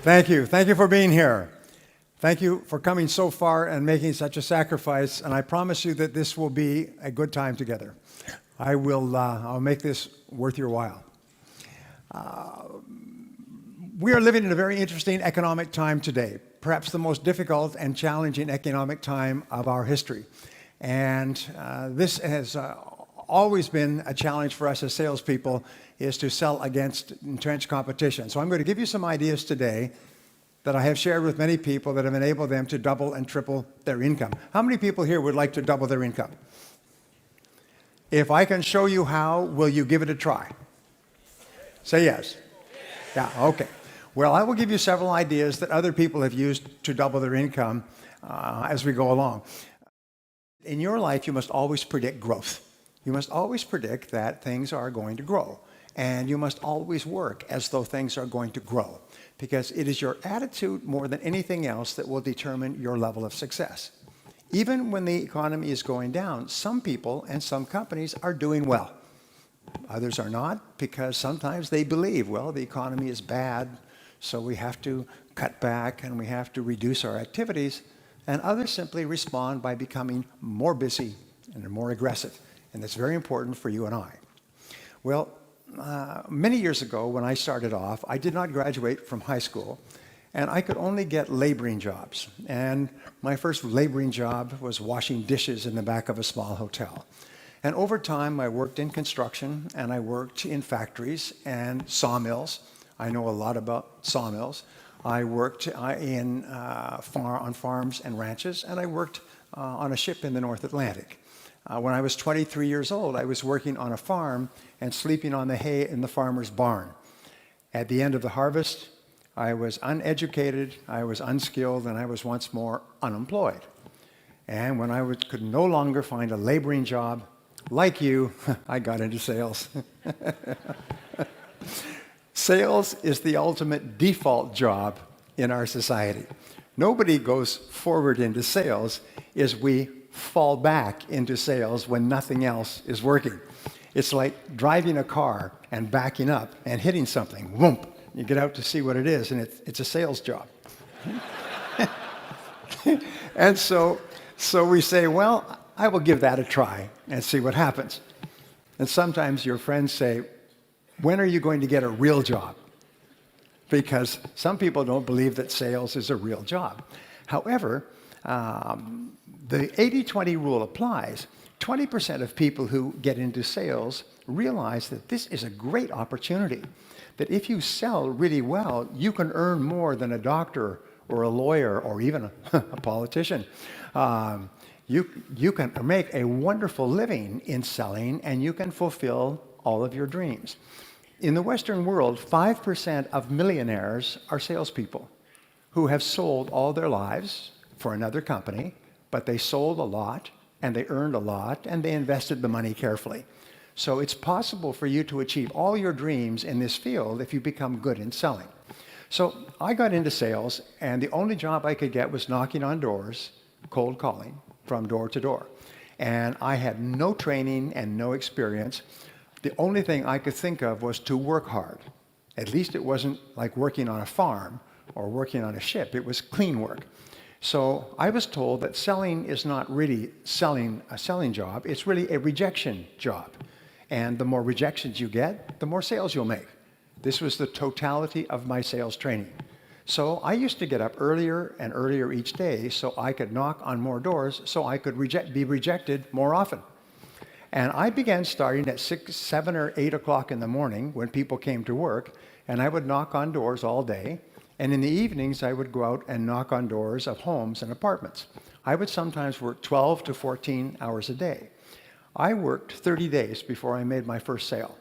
Thank you. Thank you for being here. Thank you for coming so far and making such a sacrifice. And I promise you that this will be a good time together. I'll make this worth your while. We are living in a very interesting economic time today, perhaps the most difficult and challenging economic time of our history. And this has always been a challenge for us as salespeople, is to sell against entrenched competition. So I'm going to give you some ideas today that I have shared with many people that have enabled them to double and triple their income. How many people here would like to double their income? If I can show you how, will you give it a try? Say yes. Yeah, okay. Well, I will give you several ideas that other people have used to double their income as we go along. In your life, you must always predict growth. You must always predict that things are going to grow. And you must always work as though things are going to grow, because it is your attitude more than anything else that will determine your level of success. Even when the economy is going down, some people and some companies are doing well. Others are not, because sometimes they believe, well, the economy is bad, so we have to cut back and we have to reduce our activities. And others simply respond by becoming more busy and more aggressive. And that's very important for you and I. Well, many years ago when I started off, I did not graduate from high school, and I could only get laboring jobs. And my first laboring job was washing dishes in the back of a small hotel. And over time, I worked in construction, and I worked in factories and sawmills. I know a lot about sawmills. I worked on farms and ranches, and I worked on a ship in the North Atlantic. When I was 23 years old, I was working on a farm and sleeping on the hay in the farmer's barn. At the end of the harvest, I was uneducated, I was unskilled, and I was once more unemployed. And when I could no longer find a laboring job, like you, I got into sales. Sales is the ultimate default job in our society. Nobody goes forward into sales, as we fall back into sales when nothing else is working. It's like driving a car and backing up and hitting something. Whoomp! You get out to see what it is, and it's a sales job. And so we say, well, I will give that a try and see what happens. And sometimes your friends say, when are you going to get a real job? Because some people don't believe that sales is a real job. However, the 80-20 rule applies. 20% of people who get into sales realize that this is a great opportunity, that if you sell really well, you can earn more than a doctor or a lawyer or even a politician. You can make a wonderful living in selling, and you can fulfill all of your dreams. In the Western world, 5% of millionaires are salespeople who have sold all their lives for another company, but they sold a lot, and they earned a lot, and they invested the money carefully. So it's possible for you to achieve all your dreams in this field if you become good in selling. So I got into sales, and the only job I could get was knocking on doors, cold calling from door to door. And I had no training and no experience. The only thing I could think of was to work hard. At least it wasn't like working on a farm or working on a ship. It was clean work. So I was told that selling is not really a selling job, it's really a rejection job. And the more rejections you get, the more sales you'll make. This was the totality of my sales training. So I used to get up earlier and earlier each day so I could knock on more doors so I could be rejected more often. And I began starting at 6, 7, or 8 o'clock in the morning when people came to work, and I would knock on doors all day. And in the evenings, I would go out and knock on doors of homes and apartments. I would sometimes work 12 to 14 hours a day. I worked 30 days before I made my first sale.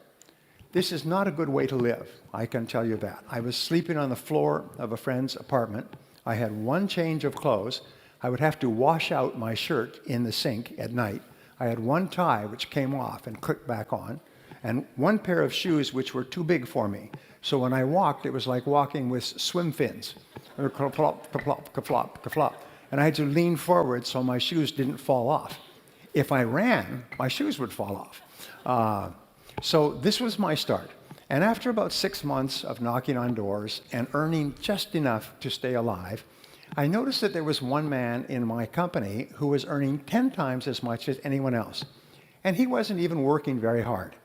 This is not a good way to live, I can tell you that. I was sleeping on the floor of a friend's apartment. I had one change of clothes. I would have to wash out my shirt in the sink at night. I had one tie which came off and clicked back on, and one pair of shoes which were too big for me. So when I walked, it was like walking with swim fins. Ka-plop, ka-plop, ka-flop, ka-flop. And I had to lean forward so my shoes didn't fall off. If I ran, my shoes would fall off. So this was my start. And after about 6 months of knocking on doors and earning just enough to stay alive, I noticed that there was one man in my company who was earning 10 times as much as anyone else. And he wasn't even working very hard.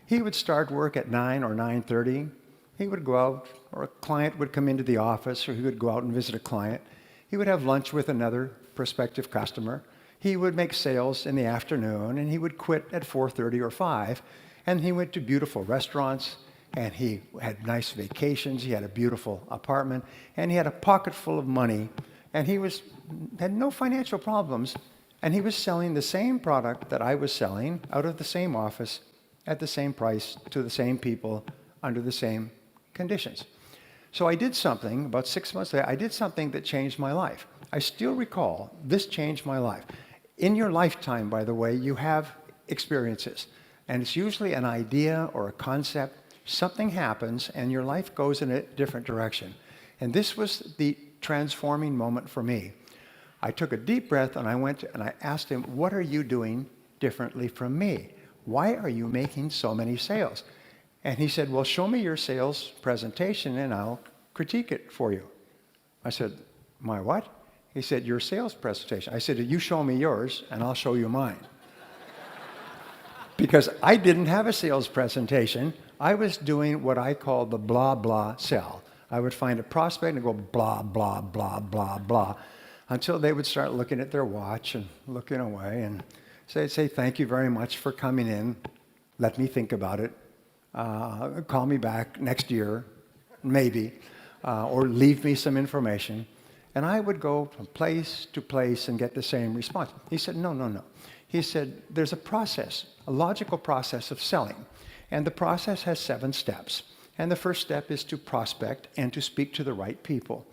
He would start work at 9 or 9:30. He would go out, or a client would come into the office, or he would go out and visit a client. He would have lunch with another prospective customer. He would make sales in the afternoon, and he would quit at 4:30 or 5. And he went to beautiful restaurants, and he had nice vacations. He had a beautiful apartment, and he had a pocket full of money, and he had no financial problems, and he was selling the same product that I was selling out of the same office at the same price to the same people under the same conditions. So I did something, about 6 months later, I did something that changed my life. I still recall this changed my life. In your lifetime, by the way, you have experiences, and it's usually an idea or a concept. Something happens and your life goes in a different direction. And this was the transforming moment for me. I took a deep breath and I went and I asked him, what are you doing differently from me? Why are you making so many sales? And he said, well, show me your sales presentation and I'll critique it for you. I said, my what? He said, your sales presentation. I said, you show me yours and I'll show you mine. Because I didn't have a sales presentation. I was doing what I call the blah, blah sell. I would find a prospect and go blah, blah, blah, blah, blah, until they would start looking at their watch and looking away and say, thank you very much for coming in. Let me think about it. Call me back next year, maybe, or leave me some information. And I would go from place to place and get the same response. He said, no. He said, there's a process, a logical process of selling. And the process has 7 steps. And the first step is to prospect and to speak to the right people.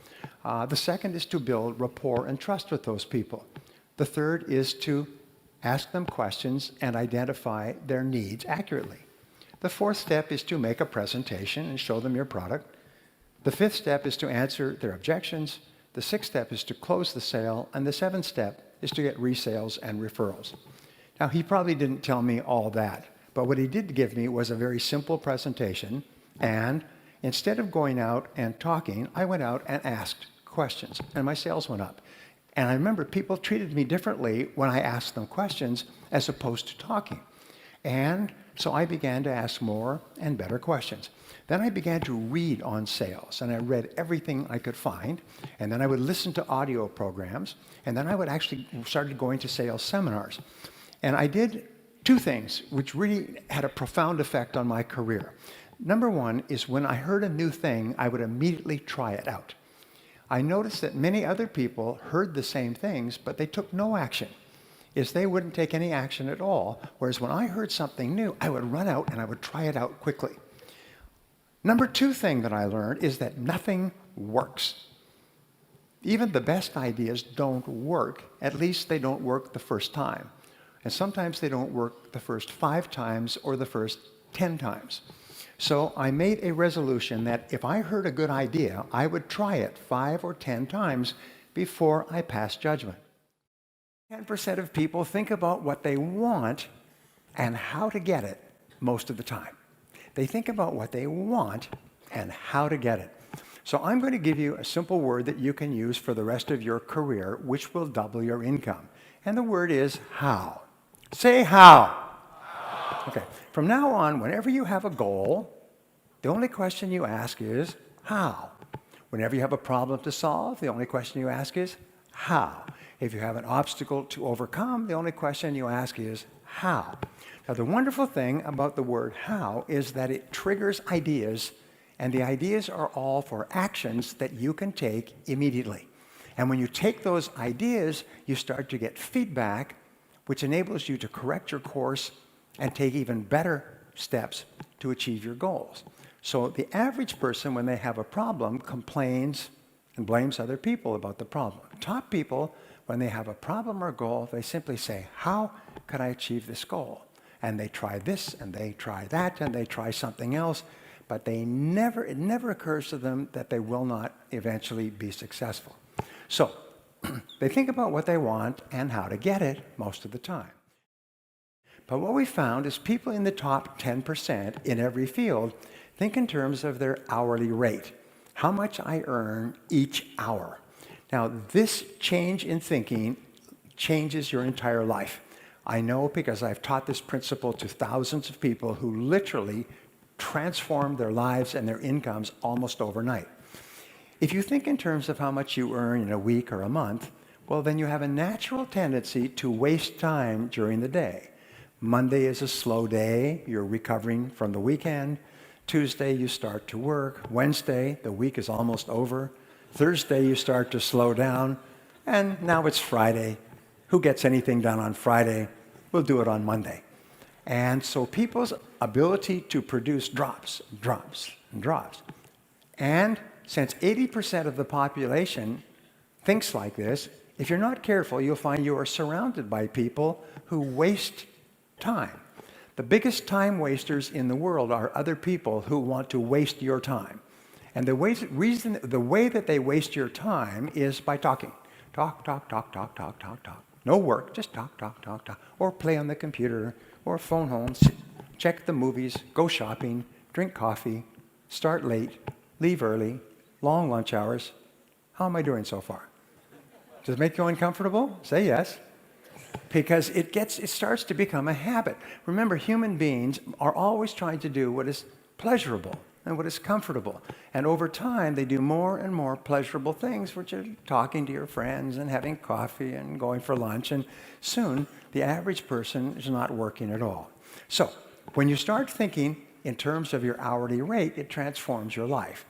The second is to build rapport and trust with those people. The third is to ask them questions and identify their needs accurately. The fourth step is to make a presentation and show them your product. The fifth step is to answer their objections. The sixth step is to close the sale. And the seventh step is to get resales and referrals. Now, he probably didn't tell me all that, but what he did give me was a very simple presentation. And instead of going out and talking, I went out and asked questions, and my sales went up. And I remember people treated me differently when I asked them questions as opposed to talking. And so I began to ask more and better questions. Then I began to read on sales, and I read everything I could find. And then I would listen to audio programs, and then I would actually started going to sales seminars. And I did 2 things which really had a profound effect on my career. Number one is when I heard a new thing, I would immediately try it out. I noticed that many other people heard the same things, but they took no action. They wouldn't take any action at all, whereas when I heard something new, I would run out and I would try it out quickly. Number 2 thing that I learned is that nothing works. Even the best ideas don't work. At least they don't work the first time. And sometimes they don't work the first 5 times or the first 10 times. So I made a resolution that if I heard a good idea, I would try it 5 or 10 times before I passed judgment. 10% of people think about what they want and how to get it most of the time. They think about what they want and how to get it. So I'm going to give you a simple word that you can use for the rest of your career, which will double your income. And the word is how. Say how. Okay. From now on, whenever you have a goal, the only question you ask is how. Whenever you have a problem to solve, the only question you ask is how. If you have an obstacle to overcome, the only question you ask is how. Now, the wonderful thing about the word how is that it triggers ideas, and the ideas are all for actions that you can take immediately. And when you take those ideas, you start to get feedback, which enables you to correct your course and take even better steps to achieve your goals. So the average person, when they have a problem, complains and blames other people about the problem. Top people, when they have a problem or goal, they simply say, how can I achieve this goal? And they try this, and they try that, and they try something else, but it never occurs to them that they will not eventually be successful. So they think about what they want and how to get it most of the time. But what we found is people in the top 10% in every field think in terms of their hourly rate. How much I earn each hour. Now, this change in thinking changes your entire life. I know because I've taught this principle to thousands of people who literally transformed their lives and their incomes almost overnight. If you think in terms of how much you earn in a week or a month, well, then you have a natural tendency to waste time during the day. Monday is a slow day. You're recovering from the weekend. Tuesday, you start to work. Wednesday, the week is almost over. Thursday, you start to slow down. And now it's Friday. Who gets anything done on Friday? We'll do it on Monday. And so people's ability to produce drops. And since 80% of the population thinks like this, if you're not careful, you'll find you are surrounded by people who waste time. The biggest time wasters in the world are other people who want to waste your time. And the way that they waste your time is by talking. Talk. No work, just talk. Or play on the computer, or phone home, check the movies, go shopping, drink coffee, start late, leave early, long lunch hours. How am I doing so far? Does it make you uncomfortable? Say yes. Because it starts to become a habit. Remember, human beings are always trying to do what is pleasurable and what is comfortable. And over time, they do more and more pleasurable things, which are talking to your friends and having coffee and going for lunch. And soon, the average person is not working at all. So when you start thinking in terms of your hourly rate, it transforms your life.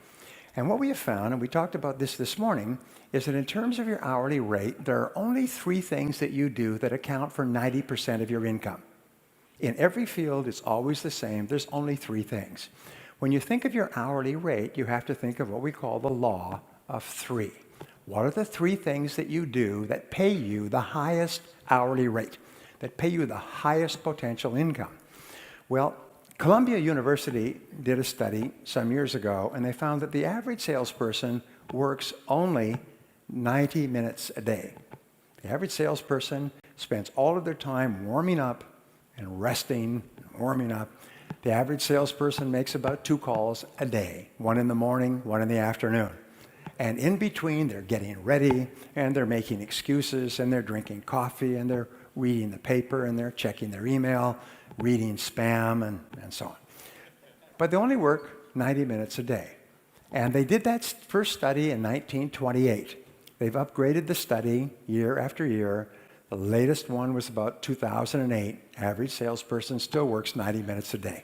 And what we have found, and we talked about this morning, is that in terms of your hourly rate, there are only 3 things that you do that account for 90% of your income. In every field, it's always the same. There's only 3 things. When you think of your hourly rate, you have to think of what we call the law of 3. What are the 3 things that you do that pay you the highest hourly rate, that pay you the highest potential income? Well, Columbia University did a study some years ago, and they found that the average salesperson works only 90 minutes a day. The average salesperson spends all of their time warming up and resting, warming up. The average salesperson makes about 2 calls a day, 1 in the morning, 1 in the afternoon. And in between, they're getting ready, and they're making excuses, and they're drinking coffee, and they're reading the paper, and they're checking their email, reading spam, and so on. But they only work 90 minutes a day. And they did that first study in 1928. They've upgraded the study year after year. The latest one was about 2008. Average salesperson still works 90 minutes a day.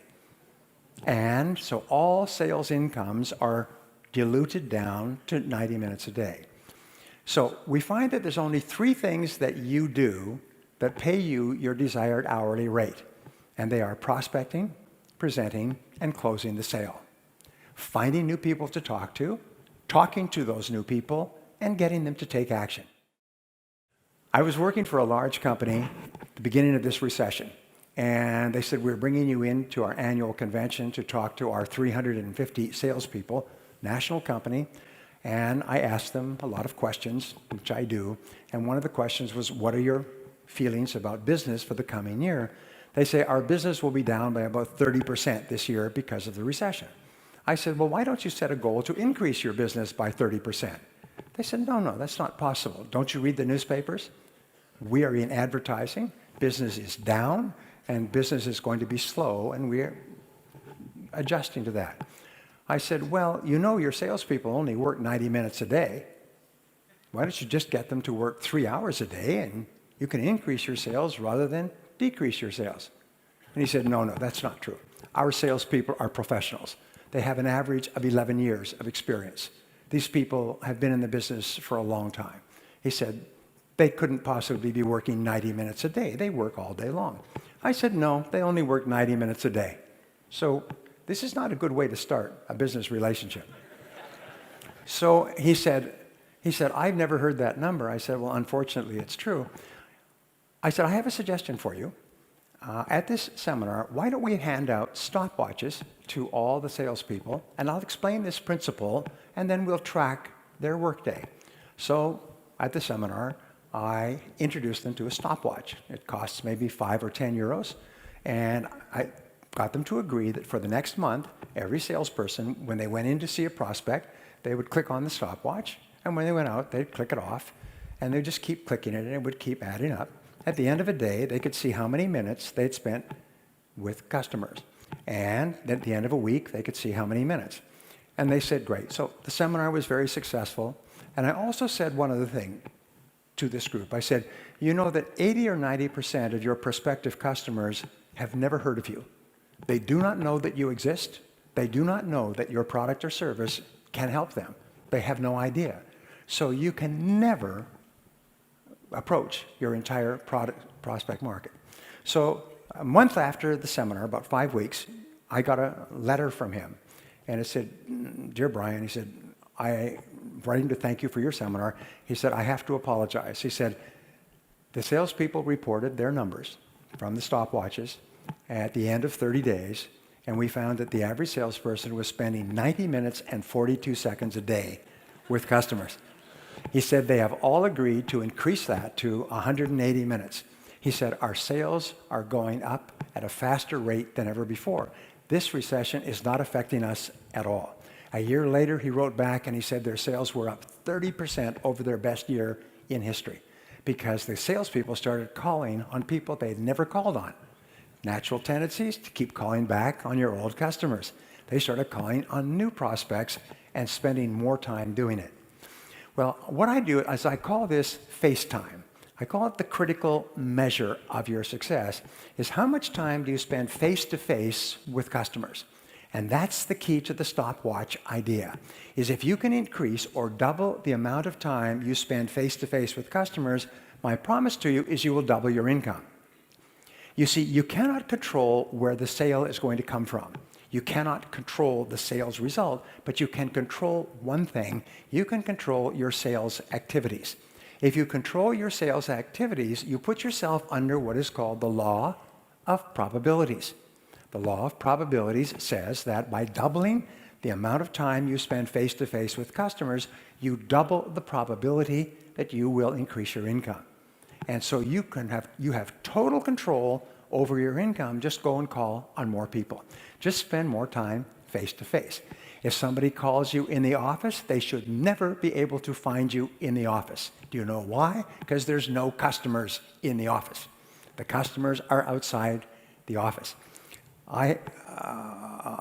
And so all sales incomes are diluted down to 90 minutes a day. So we find that there's only 3 things that you do that pay you your desired hourly rate. And they are prospecting, presenting, and closing the sale. Finding new people to talk to, talking to those new people, and getting them to take action. I was working for a large company at the beginning of this recession, and they said, we're bringing you into our annual convention to talk to our 350 salespeople, national company, and I asked them a lot of questions, which I do, and one of the questions was, what are your feelings about business for the coming year? They say, our business will be down by about 30% this year because of the recession. I said, well, why don't you set a goal to increase your business by 30%? They said, no, that's not possible. Don't you read the newspapers? We are in advertising. Business is down, and business is going to be slow, and we're adjusting to that. I said, well, you know your salespeople only work 90 minutes a day. Why don't you just get them to work 3 hours a day, and you can increase your sales rather than decrease your sales? And he said, no, that's not true. Our salespeople are professionals. They have an average of 11 years of experience. These people have been in the business for a long time. He said, they couldn't possibly be working 90 minutes a day. They work all day long. I said, no, they only work 90 minutes a day. So this is not a good way to start a business relationship. So he said, I've never heard that number. I said, well, unfortunately, it's true. I said, I have a suggestion for you. At this seminar, why don't we hand out stopwatches to all the salespeople, and I'll explain this principle, and then we'll track their workday. So at the seminar, I introduced them to a stopwatch. It costs maybe 5 or 10 euros, and got them to agree that for the next month, every salesperson, when they went in to see a prospect, they would click on the stopwatch, and when they went out, they'd click it off, and they'd just keep clicking it, and it would keep adding up. At the end of a day, they could see how many minutes they'd spent with customers. And at the end of a week, they could see how many minutes. And they said, great. So the seminar was very successful. And I also said one other thing to this group. I said, you know that 80 or 90% of your prospective customers have never heard of you. They do not know that you exist. They do not know that your product or service can help them. They have no idea. So you can never approach your entire prospect market. So a month after the seminar, about 5 weeks, I got a letter from him. And it said, dear Brian, he said, I'm writing to thank you for your seminar. He said, I have to apologize. He said, the salespeople reported their numbers from the stopwatches at the end of 30 days, and we found that the average salesperson was spending 90 minutes and 42 seconds a day with customers. He said they have all agreed to increase that to 180 minutes. He said, our sales are going up at a faster rate than ever before. This recession is not affecting us at all. A year later, he wrote back and he said their sales were up 30% over their best year in history because the salespeople started calling on people they'd never called on. Natural tendencies to keep calling back on your old customers. They started calling on new prospects and spending more time doing it. Well, what I do is I call this FaceTime. I call it the critical measure of your success, is how much time do you spend face-to-face with customers? And that's the key to the stopwatch idea, is if you can increase or double the amount of time you spend face-to-face with customers, my promise to you is you will double your income. You see, you cannot control where the sale is going to come from. You cannot control the sales result, but you can control one thing. You can control your sales activities. If you control your sales activities, you put yourself under what is called the law of probabilities. The law of probabilities says that by doubling the amount of time you spend face-to-face with customers, you double the probability that you will increase your income. And so you have total control over your income. Just go and call on more people. Just spend more time face-to-face. If somebody calls you in the office, they should never be able to find you in the office. Do you know why? Because there's no customers in the office. The customers are outside the office. I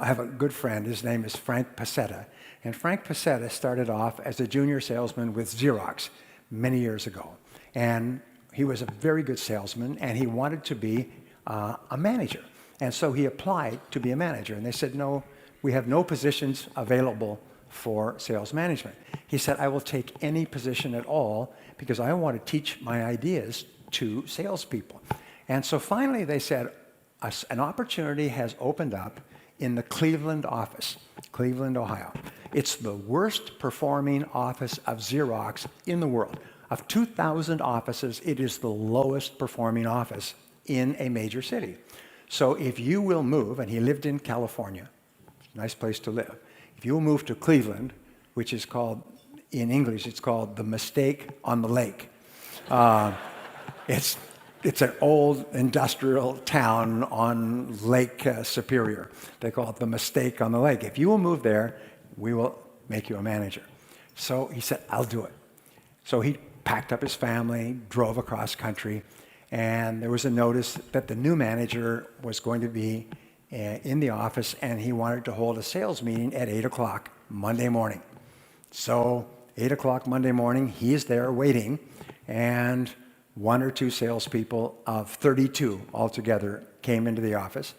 have a good friend. His name is Frank Pasetta. And Frank Pasetta started off as a junior salesman with Xerox many years ago. And he was a very good salesman, and he wanted to be a manager. And so he applied to be a manager. And they said, no, we have no positions available for sales management. He said, I will take any position at all because I want to teach my ideas to salespeople. And so finally they said, an opportunity has opened up in the Cleveland office, Cleveland, Ohio. It's the worst performing office of Xerox in the world. Of 2,000 offices, it is the lowest performing office in a major city. So if you will move, and he lived in California, nice place to live. If you'll move to Cleveland, which is called, in English, it's called the Mistake on the Lake. It's an old industrial town on Lake Superior. They call it the Mistake on the Lake. If you will move there, we will make you a manager. So he said, I'll do it. So he packed up his family, drove across country, and there was a notice that the new manager was going to be in the office, and he wanted to hold a sales meeting at 8 o'clock Monday morning. So 8 o'clock Monday morning, he is there waiting, and one or two salespeople of 32 altogether came into the office,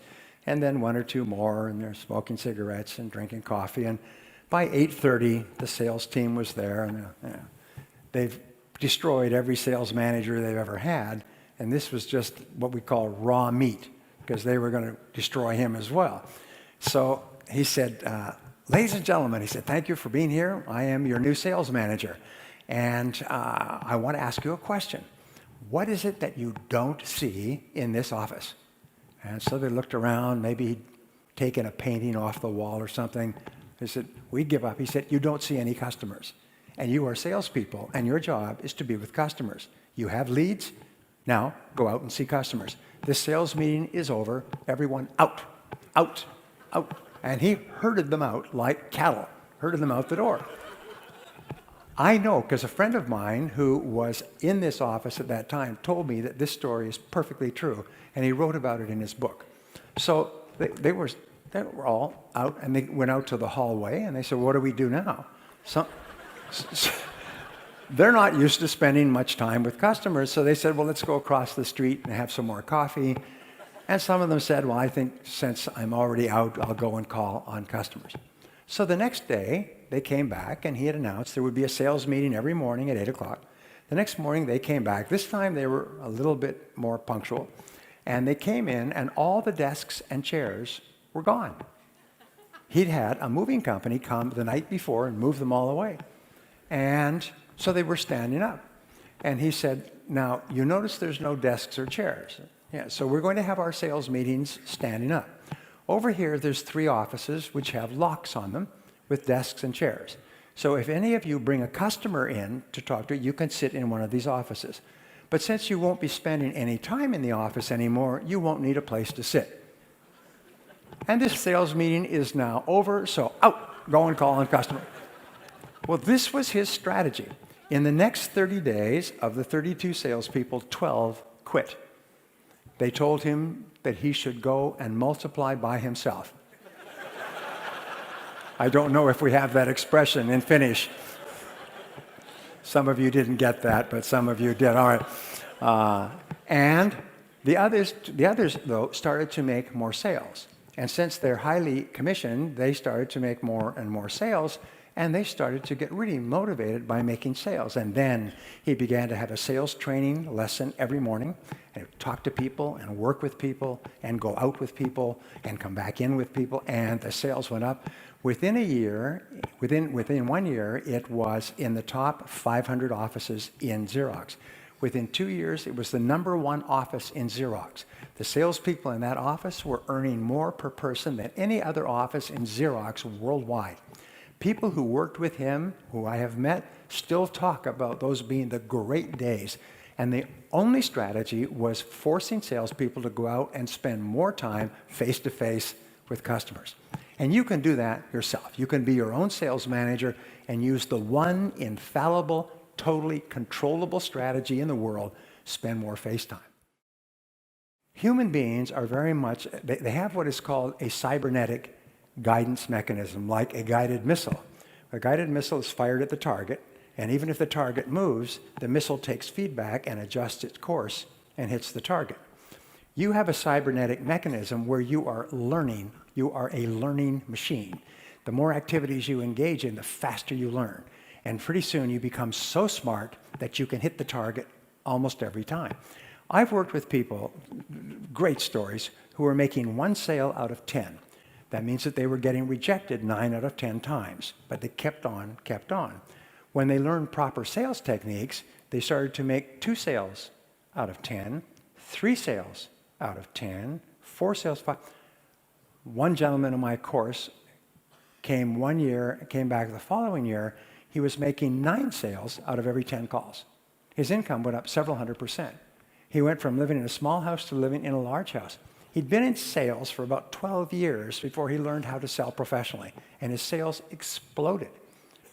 and then one or two more, and they're smoking cigarettes and drinking coffee. And by 8:30, the sales team was there, and they've destroyed every sales manager they've ever had, and this was just what we call raw meat, because they were going to destroy him as well. So he said, ladies and gentlemen, he said, thank you for being here. I am your new sales manager, and I want to ask you a question. What is it that you don't see in this office? And so they looked around, maybe he'd taken a painting off the wall or something. They said, we give up. He said, you don't see any customers. And you are salespeople, and your job is to be with customers. You have leads. Now, go out and see customers. This sales meeting is over. Everyone out. out, out. And he herded them out like cattle, herded them out the door. I know, because a friend of mine who was in this office at that time told me that this story is perfectly true, and he wrote about it in his book. So they were all out, and they went out to the hallway, and they said, what do we do now? They're not used to spending much time with customers, so they said, well, let's go across the street and have some more coffee. And some of them said, well, I think since I'm already out, I'll go and call on customers. So the next day, they came back, and he had announced there would be a sales meeting every morning at 8 o'clock. The next morning, they came back. This time, they were a little bit more punctual. And they came in, and all the desks and chairs were gone. He'd had a moving company come the night before and move them all away. And so they were standing up. And he said, now, you notice there's no desks or chairs. Yeah, so we're going to have our sales meetings standing up. Over here, there's 3 offices which have locks on them with desks and chairs. So if any of you bring a customer in to talk to, you can sit in one of these offices. But since you won't be spending any time in the office anymore, you won't need a place to sit. And this sales meeting is now over, so out, go and call on customer. Well, this was his strategy. In the next 30 days, of the 32 salespeople, 12 quit. They told him that he should go and multiply by himself. I don't know if we have that expression in Finnish. Some of you didn't get that, but some of you did. All right. And the others, though, started to make more sales. And since they're highly commissioned, they started to make more and more sales, and they started to get really motivated by making sales. And then he began to have a sales training lesson every morning, and talk to people and work with people and go out with people and come back in with people, and the sales went up. Within a year, within 1 year, it was in the top 500 offices in Xerox. Within 2 years, it was the #1 office in Xerox. The salespeople in that office were earning more per person than any other office in Xerox worldwide. People who worked with him, who I have met, still talk about those being the great days. And the only strategy was forcing salespeople to go out and spend more time face-to-face with customers. And you can do that yourself. You can be your own sales manager and use the one infallible, totally controllable strategy in the world: spend more face time. Human beings are very much, they have what is called a cybernetic guidance mechanism, like a guided missile. A guided missile is fired at the target, and even if the target moves, the missile takes feedback and adjusts its course and hits the target. You have a cybernetic mechanism where you are learning. You are a learning machine. The more activities you engage in, the faster you learn. And pretty soon you become so smart that you can hit the target almost every time. I've worked with people, great stories, who are making 1 sale out of 10. That means that they were getting rejected 9 out of 10 times, but they kept on, kept on. When they learned proper sales techniques, they started to make 2 sales out of 10, 3 sales out of 10, 4 sales, 5. One gentleman in my course came 1 year, came back the following year. He was making 9 sales out of every 10 calls. His income went up several hundred%. He went from living in a small house to living in a large house. He'd been in sales for about 12 years before he learned how to sell professionally, and his sales exploded,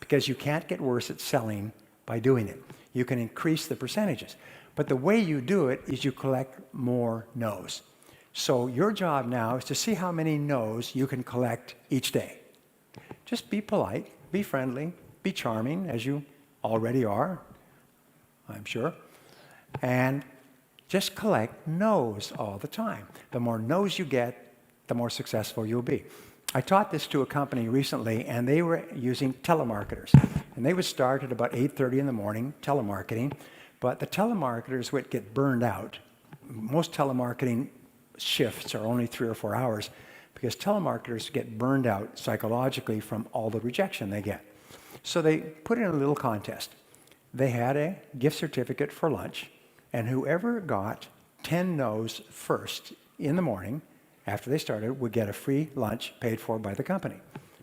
because you can't get worse at selling by doing it. You can increase the percentages, but the way you do it is you collect more no's. So your job now is to see how many no's you can collect each day. Just be polite, be friendly, be charming, as you already are, I'm sure, and just collect no's all the time. The more no's you get, the more successful you'll be. I taught this to a company recently, and they were using telemarketers. And they would start at about 8:30 in the morning, telemarketing, but the telemarketers would get burned out. Most telemarketing shifts are only 3 or 4 hours, because telemarketers get burned out psychologically from all the rejection they get. So they put in a little contest. They had a gift certificate for lunch, and whoever got 10 no's first in the morning, after they started, would get a free lunch paid for by the company.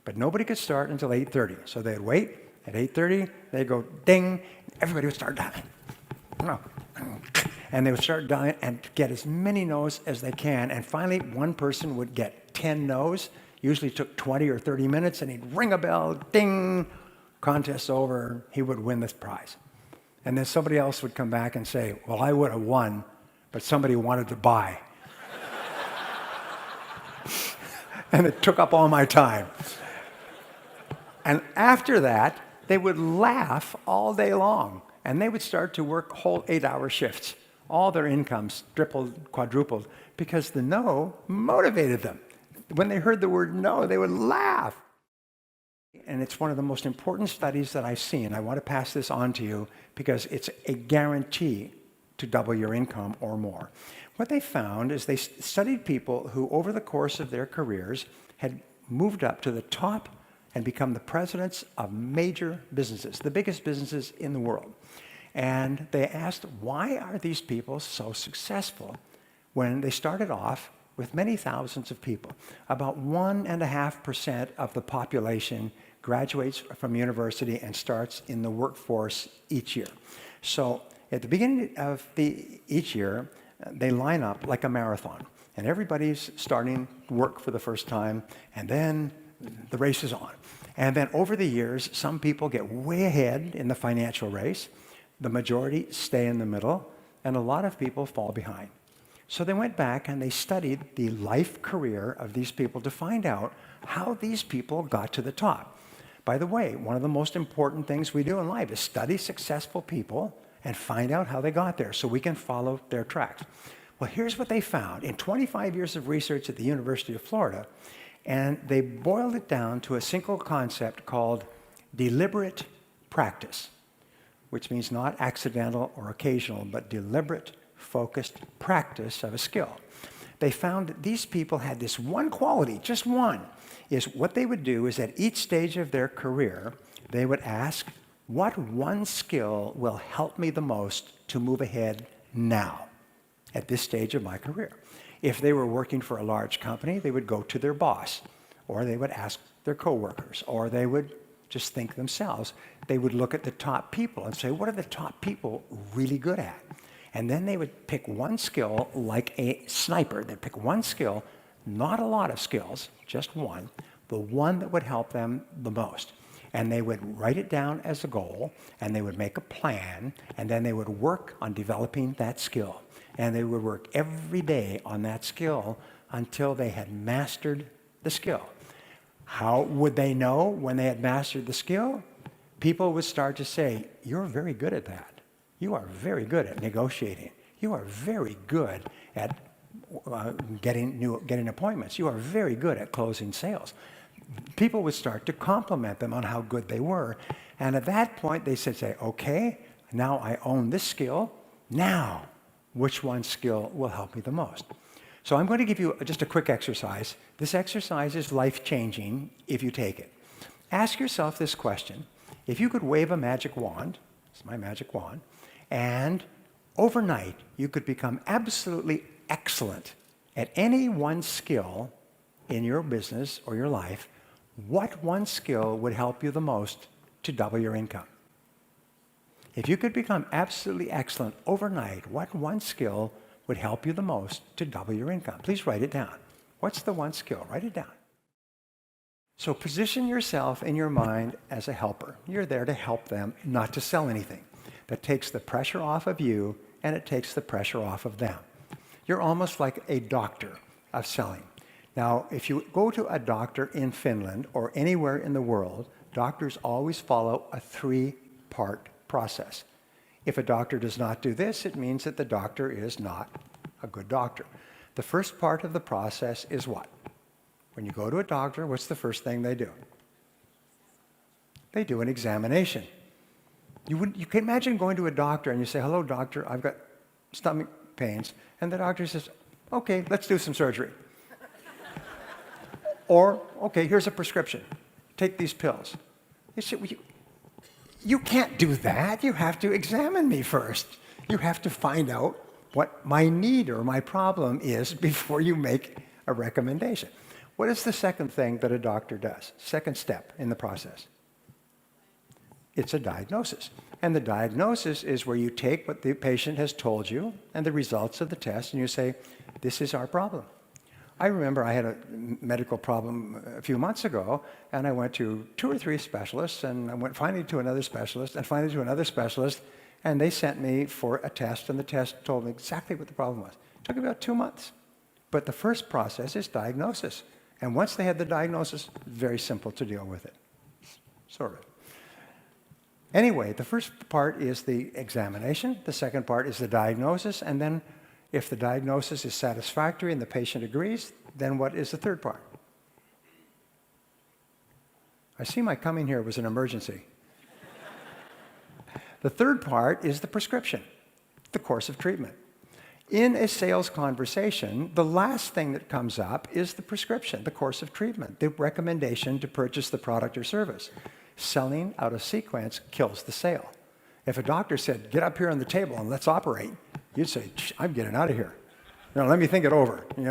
But nobody could start until 8:30. So they'd wait. At 8:30, they'd go ding. Everybody would start laughing. And they would start dying and get as many no's as they can. And finally, one person would get 10 no's. Usually took 20 or 30 minutes, and he'd ring a bell, ding, contest over, he would win this prize. And then somebody else would come back and say, well, I would have won, but somebody wanted to buy. And it took up all my time. And after that, they would laugh all day long, and they would start to work whole 8-hour shifts. All their incomes tripled, quadrupled, because the no motivated them. When they heard the word no, they would laugh. And it's one of the most important studies that I've seen. I want to pass this on to you because it's a guarantee to double your income or more. What they found is they studied people who, over the course of their careers, had moved up to the top and become the presidents of major businesses, the biggest businesses in the world. And they asked, why are these people so successful when they started off with many thousands of people? About 1.5% of the population graduates from university and starts in the workforce each year. So at the beginning of each year, they line up like a marathon, and everybody's starting work for the first time, and then the race is on. And then over the years, some people get way ahead in the financial race, the majority stay in the middle, and a lot of people fall behind. So they went back and they studied the life career of these people to find out how these people got to the top. By the way, one of the most important things we do in life is study successful people and find out how they got there so we can follow their tracks. Well, here's what they found in 25 years of research at the University of Florida, and they boiled it down to a single concept called deliberate practice, which means not accidental or occasional, but deliberate, focused practice of a skill. They found that these people had this one quality, just one, is what they would do is at each stage of their career, they would ask, what one skill will help me the most to move ahead now at this stage of my career? If they were working for a large company, they would go to their boss, or they would ask their coworkers, or they would just think themselves. They would look at the top people and say, what are the top people really good at? And then they would pick one skill like a sniper. They'd pick one skill, not a lot of skills, just one, the one that would help them the most. And they would write it down as a goal, and they would make a plan, and then they would work on developing that skill. And they would work every day on that skill until they had mastered the skill. How would they know when they had mastered the skill? People would start to say, you're very good at that. You are very good at negotiating. You are very good at getting appointments. You are very good at closing sales. People would start to compliment them on how good they were. And at that point, they said, okay, now I own this skill. Now, which one skill will help me the most? So I'm going to give you just a quick exercise. This exercise is life-changing if you take it. Ask yourself this question. If you could wave a magic wand, it's my magic wand, and overnight you could become absolutely excellent at any one skill in your business or your life, what one skill would help you the most to double your income? If you could become absolutely excellent overnight, what one skill would help you the most to double your income? Please write it down. What's the one skill? Write it down. So position yourself in your mind as a helper. You're there to help them, not to sell anything. That takes the pressure off of you, and it takes the pressure off of them. You're almost like a doctor of selling. Now, if you go to a doctor in Finland or anywhere in the world, doctors always follow a 3-part process. If a doctor does not do this, it means that the doctor is not a good doctor. The first part of the process is what? When you go to a doctor, what's the first thing they do? They do an examination. You can imagine going to a doctor and you say, hello, doctor, I've got stomach pains. And the doctor says, okay, let's do some surgery. Or, okay, here's a prescription. Take these pills. You say, well, you can't do that. You have to examine me first. You have to find out what my need or my problem is before you make a recommendation. What is the second thing that a doctor does? Second step in the process. It's a diagnosis. And the diagnosis is where you take what the patient has told you and the results of the test, and you say, this is our problem. I remember I had a medical problem a few months ago, and I went to 2 or 3 specialists, and I went finally to another specialist, and finally to another specialist, and they sent me for a test, and the test told me exactly what the problem was. It took about 2 months. But the first process is diagnosis. And once they had the diagnosis, very simple to deal with it. Sort of. Anyway, the first part is the examination. The second part is the diagnosis. And then if the diagnosis is satisfactory and the patient agrees, then what is the third part? I see my coming here was an emergency. The third part is the prescription, the course of treatment. In a sales conversation, the last thing that comes up is the prescription, the course of treatment, the recommendation to purchase the product or service. Selling out of sequence kills the sale. If a doctor said, get up here on the table and let's operate, you'd say, I'm getting out of here. Let me think it over. I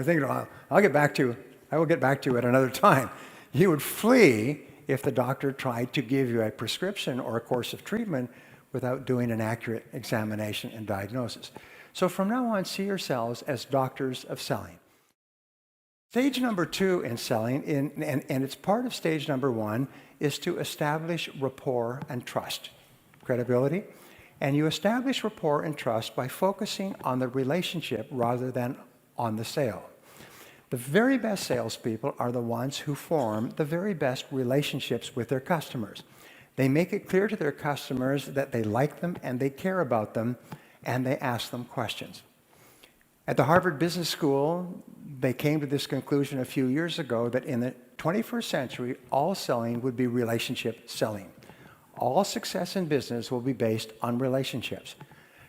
will get back to you at another time. You would flee if the doctor tried to give you a prescription or a course of treatment without doing an accurate examination and diagnosis. So from now on, see yourselves as doctors of selling. Stage number 2 in selling, and it's part of stage number 1, is to establish rapport and trust, credibility. And you establish rapport and trust by focusing on the relationship rather than on the sale. The very best salespeople are the ones who form the very best relationships with their customers. They make it clear to their customers that they like them and they care about them, and they ask them questions. At the Harvard Business School, they came to this conclusion a few years ago that in the 21st century, all selling would be relationship selling. All success in business will be based on relationships.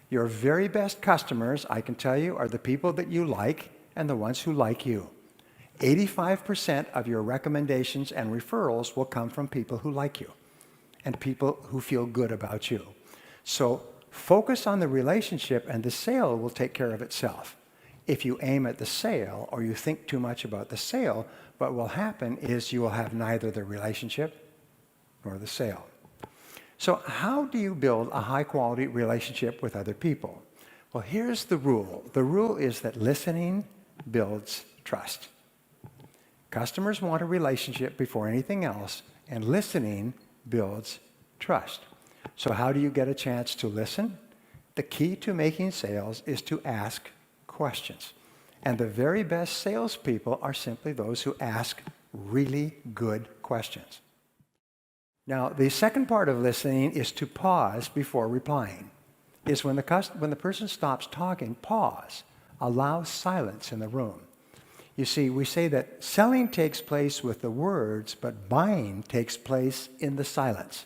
Your very best customers, I can tell you, are the people that you like and the ones who like you. 85% of your recommendations and referrals will come from people who like you and people who feel good about you. So focus on the relationship and the sale will take care of itself. If you aim at the sale or you think too much about the sale, what will happen is you will have neither the relationship nor the sale. So how do you build a high-quality relationship with other people? Well, here's the rule. The rule is that listening builds trust. Customers want a relationship before anything else, and listening builds trust. So how do you get a chance to listen? The key to making sales is to ask questions. And the very best salespeople are simply those who ask really good questions. Now, the second part of listening is to pause before replying. Is when the person stops talking, pause. Allow silence in the room. You see, we say that selling takes place with the words, but buying takes place in the silence.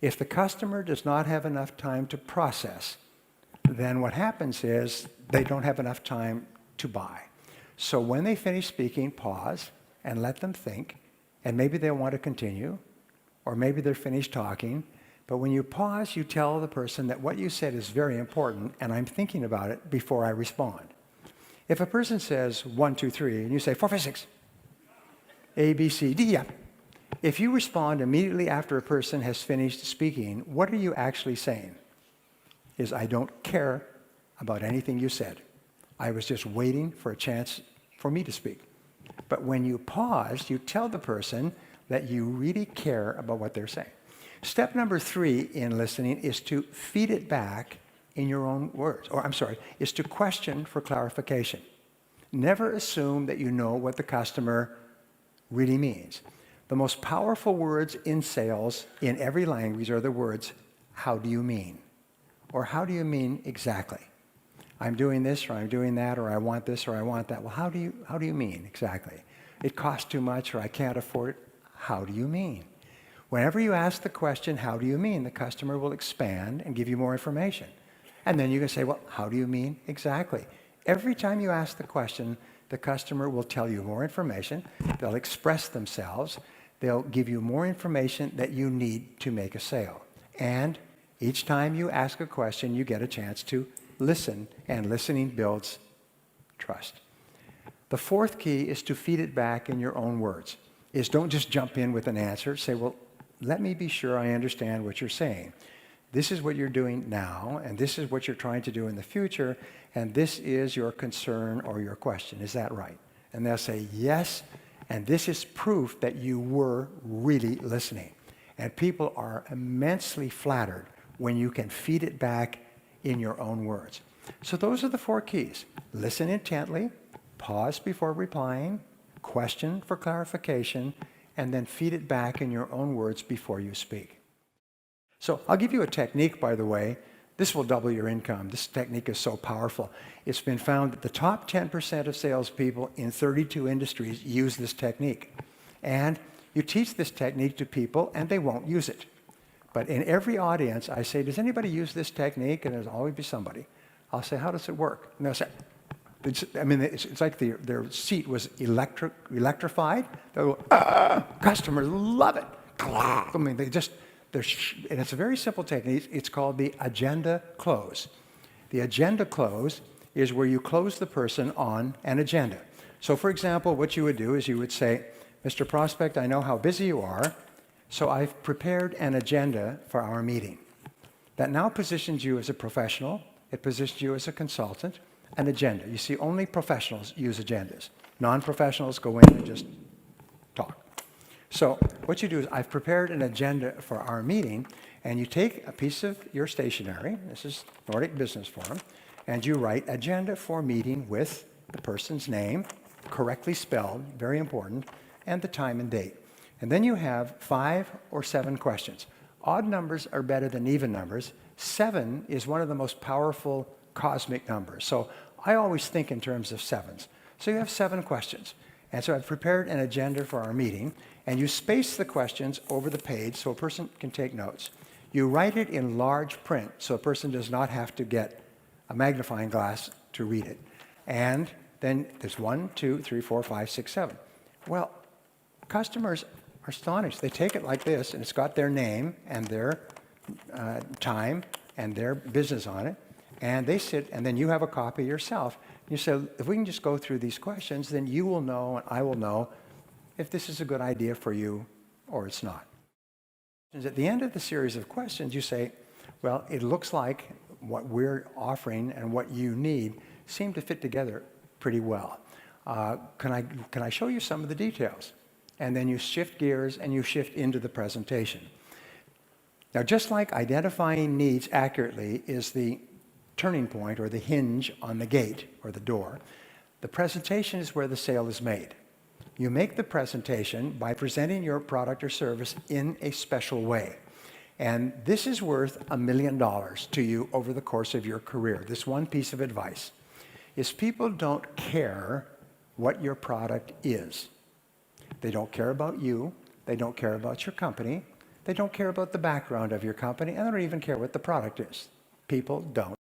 If the customer does not have enough time to process, then what happens is they don't have enough time to buy. So when they finish speaking, pause and let them think, and maybe they'll want to continue, or maybe they're finished talking. But when you pause, you tell the person that what you said is very important, and I'm thinking about it before I respond. If a person says 1, 2, 3, and you say 4, 5, 6, A, B, C, D, yeah. If you respond immediately after a person has finished speaking, what are you actually saying? Is I don't care about anything you said. I was just waiting for a chance for me to speak. But when you pause, you tell the person that you really care about what they're saying. Step number 3 in listening is to feed it back in your own words, is to question for clarification. Never assume that you know what the customer really means. The most powerful words in sales in every language are the words, how do you mean? Or how do you mean exactly? I'm doing this, or I'm doing that, or I want this, or I want that. Well, how do you mean exactly? It costs too much, or I can't afford it. How do you mean? Whenever you ask the question, how do you mean, the customer will expand and give you more information. And then you can say, well, how do you mean exactly? Every time you ask the question, the customer will tell you more information. They'll express themselves. They'll give you more information that you need to make a sale. And each time you ask a question, you get a chance to listen, and listening builds trust. The fourth key is to feed it back in your own words. Don't just jump in with an answer. Say, well, let me be sure I understand what you're saying. this is what you're doing now, and this is what you're trying to do in the future, and this is your concern or your question. Is that right? And they'll say, yes, and this is proof that you were really listening. And people are immensely flattered when you can feed it back in your own words. So those are the 4 keys. Listen intently, pause before replying, question for clarification, and then feed it back in your own words before you speak. So I'll give you a technique, by the way. This will double your income. This technique is so powerful. It's been found that the top 10% of salespeople in 32 industries use this technique. And you teach this technique to people, and they won't use it. But in every audience, I say, does anybody use this technique? And there's always be somebody. I'll say, how does it work? And they'll say, it's like their seat was electrified. They'll go, customers love it. I mean, and it's a very simple technique. It's called the agenda close. The agenda close is where you close the person on an agenda. So for example, what you would do is you would say, Mr. Prospect, I know how busy you are, so I've prepared an agenda for our meeting. That now positions you as a professional. It positions you as a consultant. An agenda. You see, only professionals use agendas. Non-professionals go in and just talk. So what you do is, I've prepared an agenda for our meeting, and you take a piece of your stationery, this is Nordic Business Forum, and you write agenda for meeting with the person's name, correctly spelled, very important, and the time and date. And then you have 5 or 7 questions. Odd numbers are better than even numbers. 7 is one of the most powerful cosmic numbers. So I always think in terms of 7s. So you have 7 questions. And so I've prepared an agenda for our meeting, and you space the questions over the page so a person can take notes. You write it in large print so a person does not have to get a magnifying glass to read it. And then there's 1, 2, 3, 4, 5, 6, 7. Well, customers are astonished. They take it like this, and it's got their name and their time and their business on it. And they sit, and then you have a copy yourself. You say, if we can just go through these questions, then you will know and I will know if this is a good idea for you or it's not. At the end of the series of questions, you say, well, it looks like what we're offering and what you need seem to fit together pretty well. Can I show you some of the details? And then you shift gears and you shift into the presentation. Now, just like identifying needs accurately is the turning point or the hinge on the gate or the door, the presentation is where the sale is made. You make the presentation by presenting your product or service in a special way. And this is worth $1 million to you over the course of your career. This one piece of advice is, people don't care what your product is. They don't care about you. They don't care about your company. They don't care about the background of your company, and they don't even care what the product is. People don't